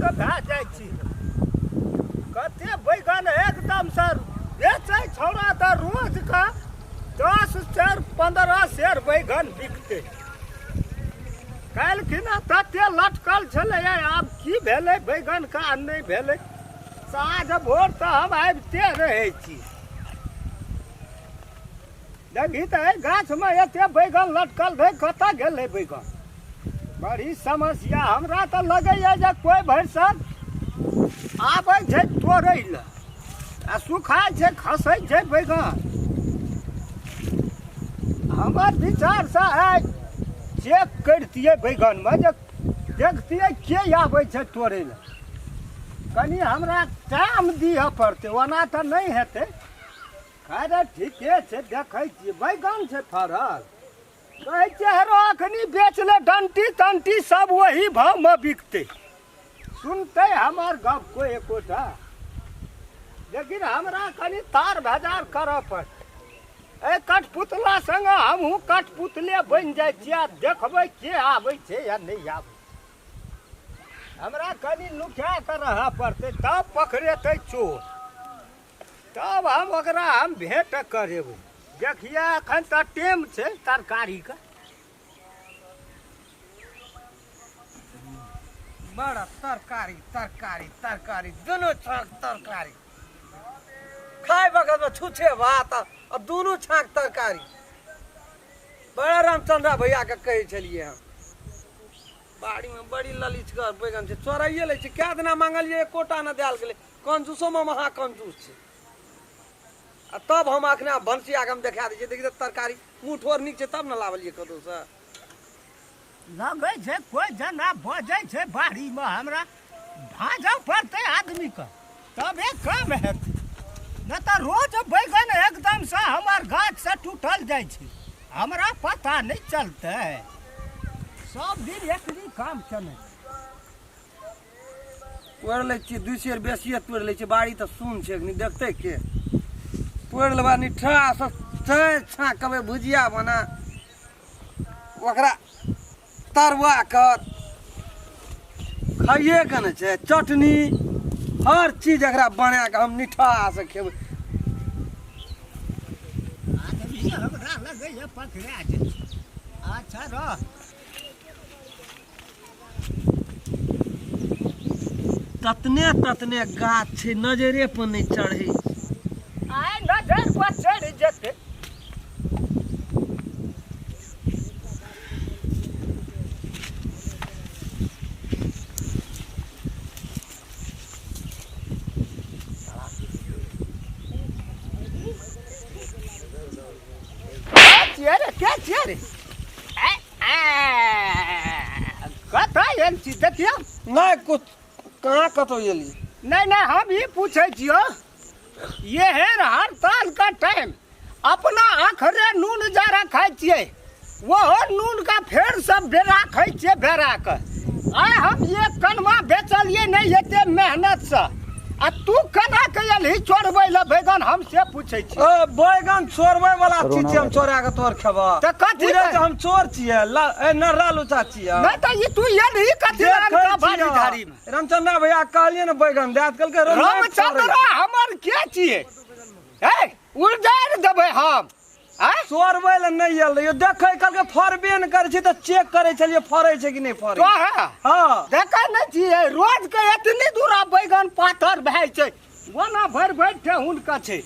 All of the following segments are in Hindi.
तो भए जाइ छी कते बैगन एकदम सर बेचै छौड़ा तऽ रोज का 10 सेर 15 सेर बैगन बिकते काल्हिखिन तते लटकल छलै आब की भेलै बैगन का नहि भेलै साँझ भोर तऽ हम आबिते रहै छी देखी तऽ एहि गाछमे एते बैगन लटकल रहै कतऽ गेलै बैगन बड़ी समस्या हमरा तऽ लगैए जे कोइ भरिसन आबै छै तोड़ै लए आ सुखाइ छै खसै छै बैगन हमर विचारसँ आइ चेक करितियै बैगनमे जे देखतियै के आबै छै तोड़ै लए कनि हमरा टाइम दिअ पड़तै ओना तऽ नहि हेतै अरे ठीके छै देखै छियै बैगन छै फड़ल कहै छै हेरो एखनी बेच ले डंटी तंटी सब वही भावमे बिकतै सुनतै हमर गप कोइ एकोटा लेकिन हमरा कनि तार भेजार करऽ पड़तै एहि कठपुतला सङ्गे हमहूँ कठपुतले बनि जाइ छियै आ देखबै के आबै छै या नहि आबै हमरा कनि लुका कऽ रहऽ पड़तै तब पकड़ेतै चोर तब हम ओकरा हम भेँट करेबै देखिए एखन तऽ टेम छै तरकारीके बड़ा तरकारी तरकारी तरकारी दोनों छाक तरकारी खाए बगल में छूछे भात और दोनों छाक तरकारी बड़ा रामचंद्र भैया के कहे छलिए हम बाड़ी में बड़ी ललिचगर बैगन से चोराइए ले क्या दिना मांगलिए एकोटा न दियाल गेले कंजूसो में महा कंजूस छै तब हम अखने भनसिया के हम देखा दी देखिए तरकारी मुँह ठोर नीक छै तब न लावलिए कतौ से लगै छै कोइ जना बजै छै बाड़ीमे हमरा भाजऽ पड़तै आदमीके तबे काम हेतै नहि तऽ रोज बैगन एकदमसँ हमर गाछसँ टूटल जाइ छै हमरा पता नहि चलतै सब दिन एकरी काम चलै तोड़ि लै छियै 2 सेर बेसिए तोड़ि लै छियै बाड़ी तऽ सुन छै एखनी देखतै के तोड़ि लेबा निठा से छाँकबै भुजिया बना ओकरा तरुआ कर खाइए के ने छै चटनी हर चीज एकरा बना के हम निठा से खेबै आदमी हमरा लगैए पकड़ा जाइ अच्छा रह ततने ततने गाछ छै नजरे पर नहीं चढ़े आइ नजर पर चढ़ि जेतै क्या छियै रे कतऽ आयल छी देखियौ नहीं कुछ कहाँ कतौ एली नहीं हम ही पूछे छियो ये है हड़ताल का टाइम अपना आखरे नून जरा खाइ छियै वो नून का फेर सब बेरा खाइ छियै बेरा के आइ हम ये कनमा बेचलिए नहीं एते मेहनत से आ तू केना के एलही चोरबै ले बैगन हमसे पूछै छी बैगन चोरबै वाला चीज छै हम चोरा के तोर खेबा त कथि हम चोर छियै न लालूचा छियै नहीं त ई तू एलही कथि का बाड़ी धारी में रामचंद्र भैया कहलिए न बैगन दात कल के रामचंद्र हमर के छियै ए उलझार देबै हम चोरबै ले नहीं आयल रहियो देखै कल के फरबे न करै छै त चेक करै छलिए फरै छै कि नहीं फरै तो हां देखै नहीं छियै रोज के एतनी दूरा बैगन पाथर भए छै ओना भरि ठेहुन का छै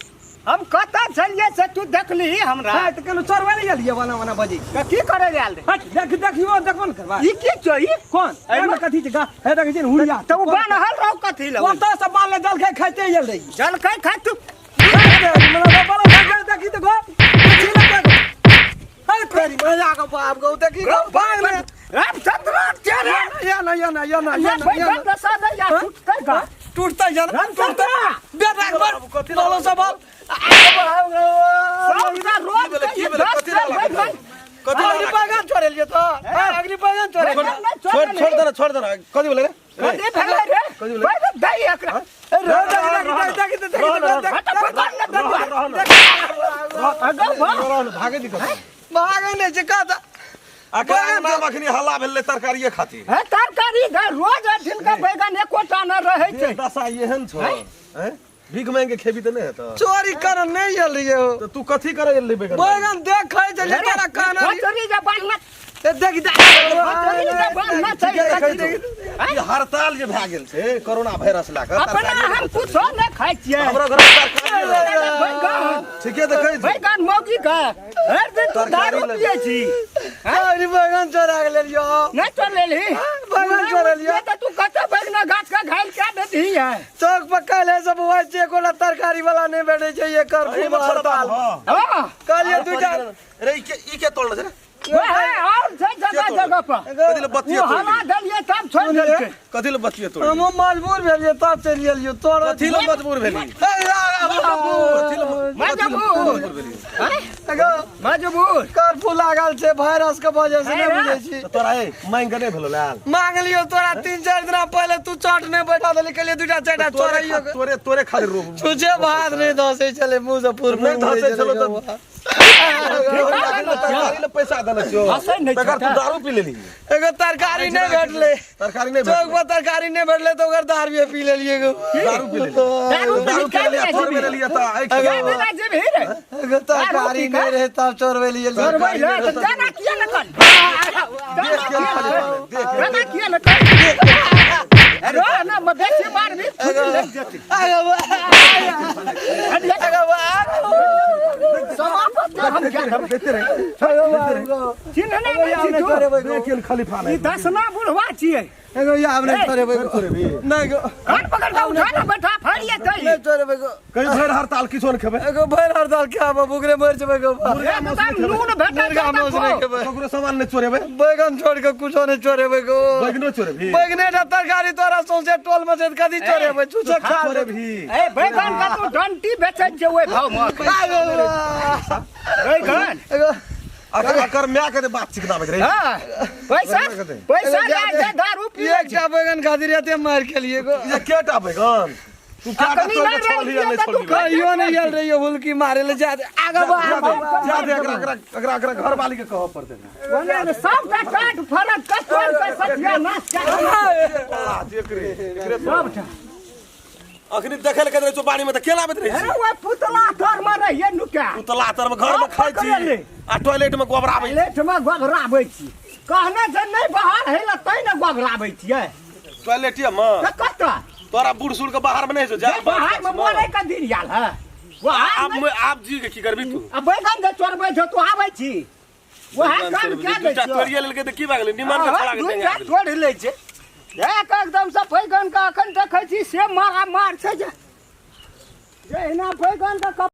हम कतऽ छलिए से तू देखली हमरा त केनो चोरबै ले आलिए वाला बजी त की करे ले आल रे हट देखियो देखो न करबा ई की छै ई कोन एमे कथि छै हे देखै छै हुलिया त ओ बान्हल रहो कथि ले ओतऽ से बाल ले जलखै खाइते आयल रही जलखै खा तू देखी तो तेरी मजा का बाप गो देखी भाग ले रामचंद्र तेरे टूटता जा बेटा कर बोलो सब अग्नि बागान छोड़ लिए तो अग्नि बागान छोड़ दे कथि बोले भागे नहीं अकेला मखनी हल्ला भेले तरकारीए खातिर है तरकारी रोज दिन का बैगन एकोटा न रहे छै दशा एहन छौ हैं भीख मांग के खेबी त नहीं हेता चोरी कर नहीं जल रही हो तो तू कथी करे ले बेगन बैगन देख है चले तोरा कान खचरी जे बांधना देख खचरी जे बांधना छै ये हड़ताल जे भए गेल छै कोरोना वायरस ला के अपना हम कुछो नहीं खाइ छियै हमरा घर बैगन ठीके त कहै छी बैगन मौगी का हर दिन तू दारू पिए छी अरे बैगन चोरा के ले लियो नहीं तो ले ली बैगन चोरा लियो तो तू कते बैगन गाछ का घायल क्या देती है चौक पर काले सब हुआ छे कोला तरकारी वाला नहीं बैठे छे ये कर अरे मत हड़ताल हां कल ये दूटा अरे ई के तोड़ रे वो है और जगह जगह पर कथी ले बत्तिए वो तोड़ हवा दलिए तब छोड़ देलके कथी ले बत्तिए तोड़ हम मजबूर भेलिए तब चलिए लियो तोरा कथी ले मजबूर भेली मजबूर कर्फ्यू लागल छे वायरस के वजह से नहीं बुझे छी तोरा ए मांग के नहीं भेलो लाल मांग लियो तोरा 3-4 दिन पहले तू चाट नहीं बैठा देली के लिए दूटा चाटा चोराइयो तोरे खाली रो छुछे भात नहीं धसे चले मुजफ्फरपुर में नहीं धसे चलो तो तरकारी ले पैसा देले छियो बेकार तू दारू पी लेली एगो तरकारी नहीं भेटले तरकारी नहीं चौक पर तरकारी नहीं भेटले तो ओकर दारू भी पी लेलिए एगो दारू पी लेली दारू पी लेली थोड़ में लेली त आई एगो तरकारी नहीं रहे तब चोरवे लिए जाना किया न कर जाना किया न कर अरे ना मबेसी मार भी लग जाती समाप्त हम क्या हम देते रहे चिन्ह नहीं करे देखेल खलीफा ई दसना बुढ़वा छिए एगो या हमने चोरेबे नहीं गो कान पकड़ के उठा ना बैठा फाड़िए तई नहीं चोरेबे गो कहीं भर हड़ताल किछो न खेबे एगो भर हड़ताल क्या बुगरे मर जबे गो नून भेटा ककरो सामान नहीं चोरेबे बैगन छोड़ के कुछो नहीं चोरेबे गो बैगनो चोरेबी बैगने तरकारी तोरा सौंसे टोल में से कदी चोरेबे छुछे खा चोरेबी ए बैगन का तू डंटी बेचे जे ओए भाव में बैगन एगो अकर म्या के बात चिकना बज रही हां पैसा पैसा दे दारू पिए एक चा बैगन खातिर रहते मार के लिए गो ये केटा बैगन तू क्या का तोड़ के छोड़ लिया नहीं छोड़ लिया कहियो नहीं चल रही है हुलकी मारे ले जा आगे जा अकरा घर वाली के कहो पर देना ओने सब का काट फरक कतोड़ के सतिया नाश कर एकरे सबटा अखनी देखल के तो पानी में त केला बत रही अरे वो पुतला घर में रहिए नुका पुतला तर में घर में खाई छी आ टॉयलेट में गोबराबै टॉयलेट में गोबराबै छी कहने जे नहीं बाहर है ल तै न गोबराबै छियै टॉयलेट में त कत तोरा बूढ़ सूढ़ के बाहर में नहीं जो जा बाहर में मोरे का दिन याल है वो आप जी के की करबी तू अब बैगन जे चोरबै छ तू आबै छी वो है काम क्या दे छ तोरिए लेल के त की भागले निमन के खड़ा के दूटा तोड़ ले छै एक एकदम से बैगन का अखन देखै छी से मारा मार छै जे एना बैगन का